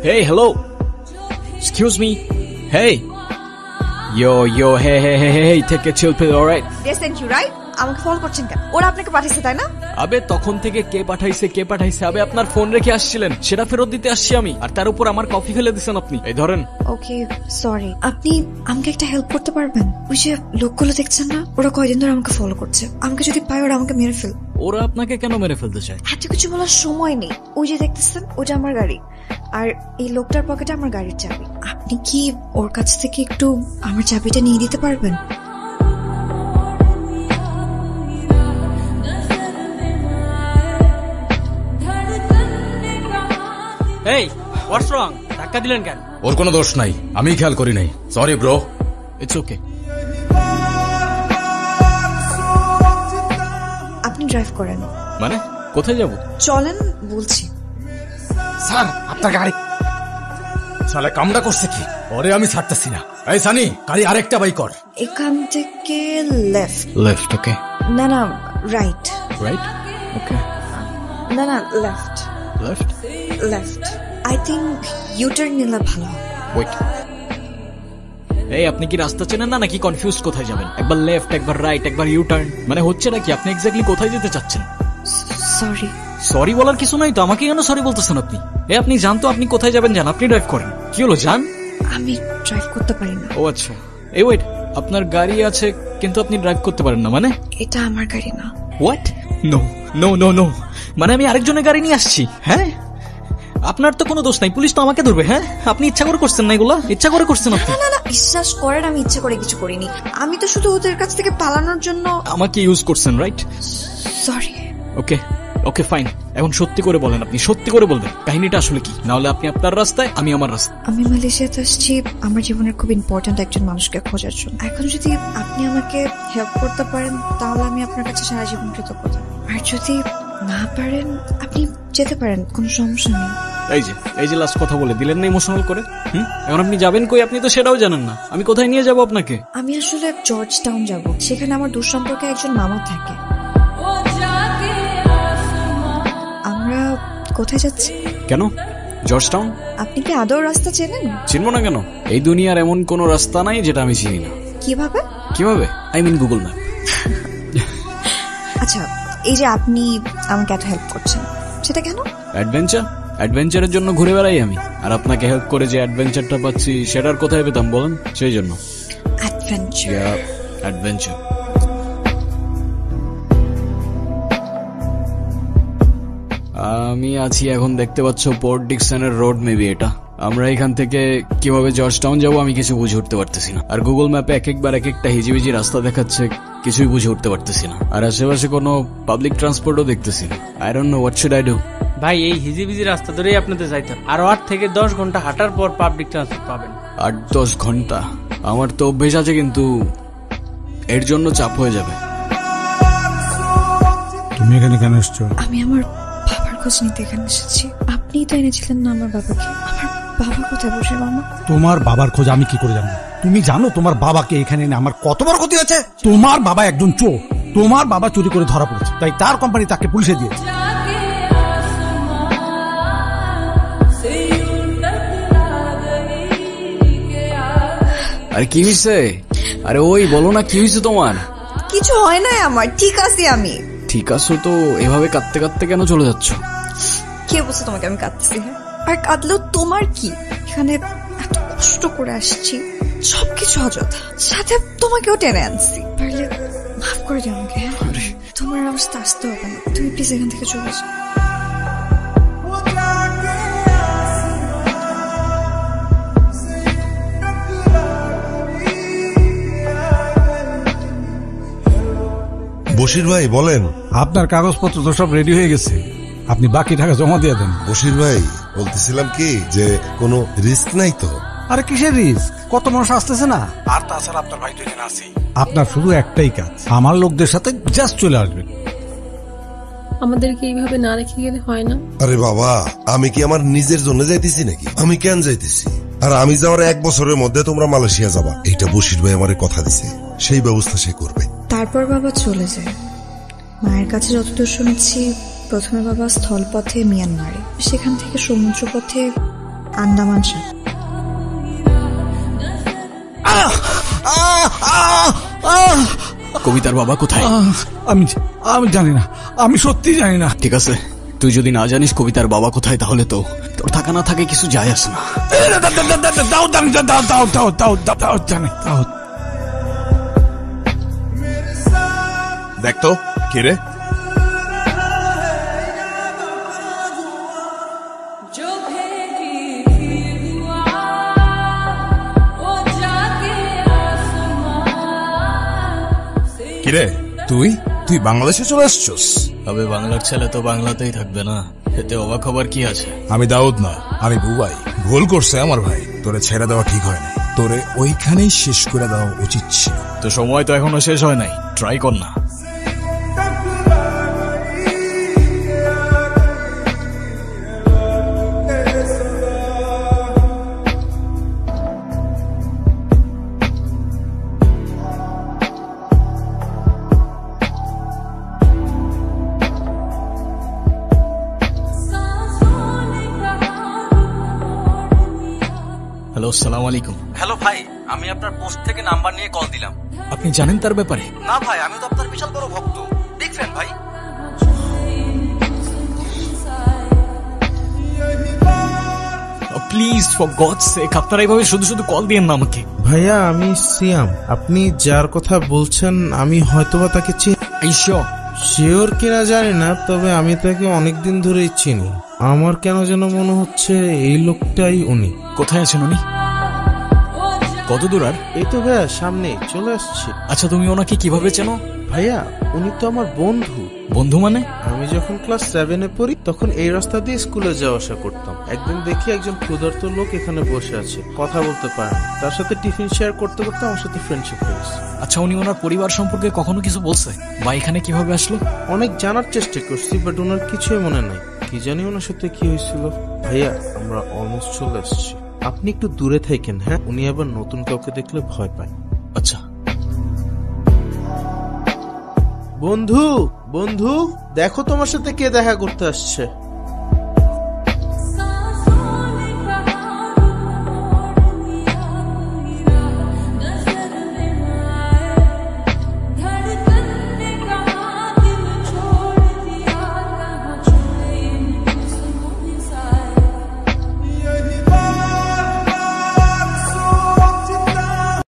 Hey, hello. Excuse me. Hey. Yo, hey, take a chill pill, alright? They sent you, right? আমাকে follow করছেন কেন? ওরা আপনাকে পাঠিয়েছে তাই না? আবে তখন থেকে কে পাঠাইছে আবে আপনার ফোন রেখে আসছিলেন সেটা ফেরত দিতে আসছি আমি, আর তার উপর আমার কফি ফেলে দিছেন আপনি। এই ধরেন। ওকে সরি, আপনি আমাকে একটা হেল্প করতে পারবেন? ওই যে লোকগুলো দেখছেন না, ওরা কয়দিন ধরে আমাকে ফলো করছে, আমাকে যদি পায় ওরা আমাকে মেরে ফেল। ওরা আপনাকে কেন মেরে ফেলতে চায়? এত কিছু বলার সময় নেই। ওই যে দেখতেছেন ওটা আমার গাড়ি, আর এই লোকটার পকেটে আমার গাড়ির চাবি। আপনি কি ওর কাছ থেকে একটু আমার চাবিটা নিয়ে দিতে পারবেন? Hey, what's wrong? ধাক্কা দিলেন কেন? ওর কোনো দোষ নাই, আমি খেয়াল করি নাই। Sorry bro. It's okay. আপনি ড্রাইভ করেন মানে কোথায় যাব? চলেন বলছি। স্যার আপনার গাড়ি শালা কামড়া করছে কি? ওরে আমি ছাড়তেছি না। এই সানি, গাড়ি আরেকটা বাই কর। এখান থেকে লেফট। ওকে। না রাইট। ওকে। না left. Left. I think U turn নিলে ভালো হবে। ওয়েট। এই আপনি কি রাস্তা চেনেন না নাকি কনফিউজ? কোথায় যাবেন? একবার লেফট, একবার রাইট, একবার ইউ টার্ন, মানে হচ্ছে নাকি? আপনি এক্স্যাক্টলি কোথায় যেতে চাচ্ছেন? সরি বলার কিছু নাই তো, আমাকে কেন সরি বলতেছেন আপনি? আপনি জানতো আপনি কোথায় যাবেন, জান। আপনি ড্রাইভ করেন। কি হলো জান? আমি ড্রাইভ করতে পারি না। ও আচ্ছা। এই ওয়েট, আপনার গাড়ি আছে কিন্তু আপনি ড্রাইভ করতে পারেন না মানে? এটা আমার গাড়ি না। হোয়াট? নো, মানে আমি আরেকজনের গাড়ি নিয়ে আসছি? হ্যাঁ, আপনার তো কোনো দোষ নাই, পুলিশ তো আমাকে ধরবে। হ্যাঁ, আপনি ইচ্ছা করে করছেন না এগুলা? ইচ্ছা করে করছেন আপনি? না বিশ্বাস করেন, আমি ইচ্ছা করে কিছু করিনি। আমি তো শুধু ওদের কাছ থেকে পালানোর জন্য আমাকে ইউজ করছেন, রাইট? সরি। Okay fine. এখন সত্যি করে বলেন, আপনি সত্যি করে বলবেন কাহিনীটা আসলে কি, না হলে আপনি আপনার রাস্তায়, আমি আমার রাস্তায়। আমি মালয়েশিয়াতে আসছি আমার জীবনের খুব ইম্পর্ট্যান্ট একজন মানুষকে খোঁজার জন্য। এখন যদি আপনি আমাকে হেল্প করতে পারেন তাহলে আমি আপনার কাছে সারা জীবন কৃতজ্ঞ। আর যদি না পারেন আপনি যেতে পারেন, কোনো সমস্যা নেই। এই যে লাস্ট কথা বলে দিলেন না ইমোশনাল করে। এখন আপনি যাবেন কই? আপনি তো সেটাও জানেন না। আমি কোথায় নিয়ে যাব আপনাকে? আমি আসলে জর্জ টাউন যাব, সেখানে আমার দূর সম্পর্কে একজন মামা থাকে। আমরা কোথায় যাচ্ছি? কেন জর্জ টাউন? আপনি কি আদৌ রাস্তা চেনেন? চিনবো না কেন? এই দুনিয়ার এমন কোন রাস্তা নাই যেটা আমি চিনি না। কিভাবে? I mean Google map. আচ্ছা, এই যে আপনি আমাকে এত হেল্প করছেন, সেটা কেন? অ্যাডভেঞ্চারের জন্য ঘুরে বেড়াই আমি, আর আপনাকে হেল্প করে যে অ্যাডভেঞ্চারটা পাচ্ছি সেটার কোথায় পেতাম বলেন? সেই জন্য। অ্যাডভেঞ্চার। আমি আছি এখন, দেখতে পাচ্ছ পোর্ট ডিকসনের রোড, মেবি এটা। আমরা এখান থেকে কিভাবে জর্জ টাউন যাবো আমি কিছু বুঝে উঠতে পারতেছি না। আর গুগল ম্যাপে একবার এক একটা হিজিবিজি রাস্তা দেখাচ্ছে, কিছুই বুঝে উঠতে পারতেছি না। আর আশেপাশে কোনো পাবলিক ট্রান্সপোর্টও দেখতেছি না। I don't know what should I do. ভাই এই হিজিবিজি রাস্তা ধরেই আপনাদের যাইতে হবে, আর 8 থেকে 10 ঘন্টা হাঁটার পর পাবলিক ট্রান্সপোর্ট পাবেন। 8-10 ঘন্টা? আমার তো অভ্যেস আছে, কিন্তু এর জন্য চাপ হয়ে যাবে। তুমি এখানে কেন এসছো? আমি আমার বাবার খোঁজ নিতে এখানে এসেছি। আপনি তো এনেছিলেন না আমার বাবাকে। আমার বাবা কোথায়? বসে মামা। তোমার বাবার খোঁজ আমি কি করে জানবো? তুমি জানো তোমার বাবাকে এখানে এনে আমার কত বড় ক্ষতি হয়েছে? তোমার বাবা একজন চোর। তোমার বাবা চুরি করে ধরা পড়েছে, তাই তার কোম্পানি তাকে পুলিশে দিয়েছে। আরে কি হয়েছে? আরে ওই বলো না, কি হয়েছে তোমার? কিছু হয় না আমার, ঠিক আছি আমি। ঠিক আছো তো? এভাবে কাঁদতে কাঁদতে কেন চলে যাচ্ছ? কে বলছে তোমাকে আমি কাঁদতেছি? আর কাঁদলেও তোমার কি? এখানে এত কষ্ট করে আসছি, সবকিছু অযথা, সাথে তোমাকেও টেনে আনছি। পারলে মাফ করে দিও আমাকে। তোমার অবস্থা আসতে হবে না, তুমি প্লিজ এখান থেকে চলে যাও। বশির ভাই বলেন। আপনার কাগজপত্র তো সব রেডি হয়ে গেছে, আপনি বাকি টাকা জমা দিয়ে দেন। বশির ভাই বলতেছিলাম কি যে কোনো রিস্ক নাই তো? আরে কিসের রিস্ক? কত মানুষ আসতেছে না। আর তাছাড়া আপনার ভাই তো এখানে আছেই। আপনার শুধু একটাই কাজ, আমার লোকদের সাথে জাস্ট চলে আসবেন। আমাদেরকে এইভাবে না রেখে গেলে হয় না? আরে বাবা, আমি কি আমার নিজের জন্য যাইতেছি নাকি? আমি কেন যাইতেছি? আর আমি যাওয়ার 1 বছরের মধ্যে তোমরা মালয়েশিয়া যাবা, এইটা বশির ভাই আমারে কথা দিছে, সেই ব্যবস্থা সে করবে। তারপর বাবা চলে যায়। মায়ের কাছে যতদূর শুনেছি, প্রথমে বাবা স্থলপথে মিয়ানমারে, সেখান থেকে সমুদ্রপথে আন্দামান সাহেব। কবিতার বাবা কোথায়? আমি জানি না, আমি সত্যি জানি না। ঠিক আছে, তুই যদি না জানিস কবিতার বাবা কোথায়, তাহলে তো তোর থাকা না থাকে কিছু যায় আসে না। দেখ তো কে রে? কিরে তুই তুই বাংলাদেশে চলে আসছস? তবে বাংলার ছেলে তো বাংলাতেই থাকবে না, এতে অবাক হবার কি আছে? আমি দাউদ না, আমি বুবাই। ভুল করছে আমার ভাই, তোরে ছেড়ে দেওয়া ঠিক হয় না, তোরে ওইখানেই শেষ করে দেওয়া উচিত ছিল। তো সময় তো এখনো শেষ হয় নাই, ট্রাই কর না। হ্যালো, আসসালামু আলাইকুম। হ্যালো ভাই, আমি আপনার পোস্ট থেকে নাম্বার নিয়ে কল দিলাম। আপনি জানেন তার ব্যাপারে? না ভাই, আমি তো আপনার বিশাল বড় ভক্ত, বিগ ফ্যান ভাই। প্লিজ ফর গডস সেক, আপনারা এইভাবে শুধু শুধু কল দিয়েন না আমাকে। ভাইয়া আমি সিয়াম, আপনি যার কথা বলছেন আমি হয়তোবা তাকে শিওর কিনা জানি না, তবে আমি তাকে অনেকদিন ধরেই চিনি। আমার কেন যেন মনে হচ্ছে এই লোকটাই উনি। কোথায় আছেন উনি? কত দূর আর? এই তো ভাইয়া সামনে চলে আসছি। আচ্ছা, তুমি ওনাকে কিভাবে চেনো? ভাইয়া উনি তো আমার বন্ধু। বন্ধু মানে? আমি যখন ক্লাস 7-এ পড়ি তখন এই রাস্তা দিয়ে স্কুলে যাওয়া আসা করতাম। একদিন দেখি একজন ক্ষুধার্ত লোক এখানে বসে আছে, কথা বলতে পারে না। তার সাথে টিফিন শেয়ার করতে করতে আমার সাথে ফ্রেন্ডশিপ হয়েছে। আচ্ছা, উনি ওনার পরিবার সম্পর্কে কখনো কিছু বলছে বা এখানে কিভাবে আসলো? অনেক জানার চেষ্টা করছি, বাট ওনার কিছুই মনে নাই। কি জানি ওনার সাথে কি হয়েছিল। ভাইয়া আমরা অলমোস্ট চলে আসছি, আপনি একটু দূরে থাকেন। হ্যাঁ, উনি আবার নতুন কাউকে দেখলে ভয় পায়। আচ্ছা। বন্ধু বন্ধু দেখো তোমার সাথে কে দেখা করতে আসছে।